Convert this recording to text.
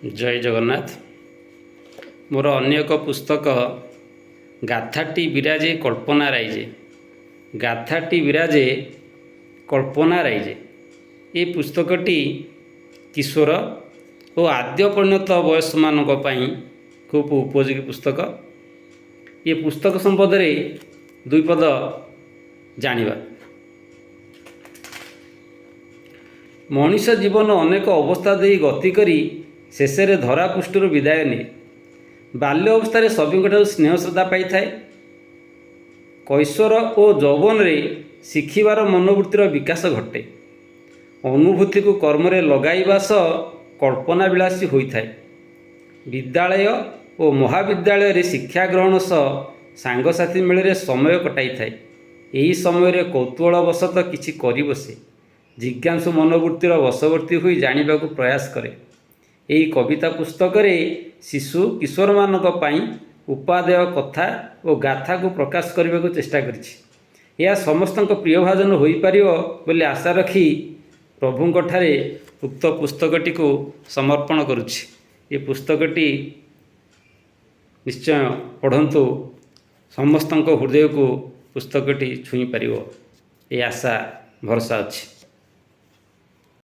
जय जगन्नाथ। मोर अन्य एक पुस्तक गाथाटी विराजे कल्पना राइजे। गाथाटी विराजे कल्पना राइजे ये पुस्तकटी किशोर और आद्य परिणत वयस मानक पई खूब उपयोगी पुस्तक। ये पुस्तक संबंध में दुई पद जानिबा। मनीष जीवन अनेक अवस्था दे गति करी शेष में धरापृष्ठ विदाय निए। बाल्य अवस्था सभी स्नेह श्रद्धा पाई थाए। कैशोर और यौवन में शिखिबार मनोवृत्तिर विकास घटे। अनुभूति को कर्म रे लगाइबा सह कल्पना विलासी होता है। विद्यालय और महाविद्यालय रे शिक्षा ग्रहण सह सांगसाथी मेल समय कटाई थाए। यही समय कौतूहलवशत किछि करि बसे जिज्ञासु मनोवृत्तिर वशवर्ती हुई जानिबा को प्रयास करे। यही कविता पुस्तक रे शिशु किशोर मानक पई उपादेय कथा और गाथा को प्रकाश करने को चेष्टा करिछि। यह समस्त प्रिय भाजन हो पारिबो बोली आशा रखी प्रभुंक ठारे उक्त पुस्तकटी को समर्पण करुछि। ये पुस्तकटी निश्चय पढ़ंतु। समस्त हृदय को पुस्तकटी छुई पारिबो ये आशा भरसा अछि।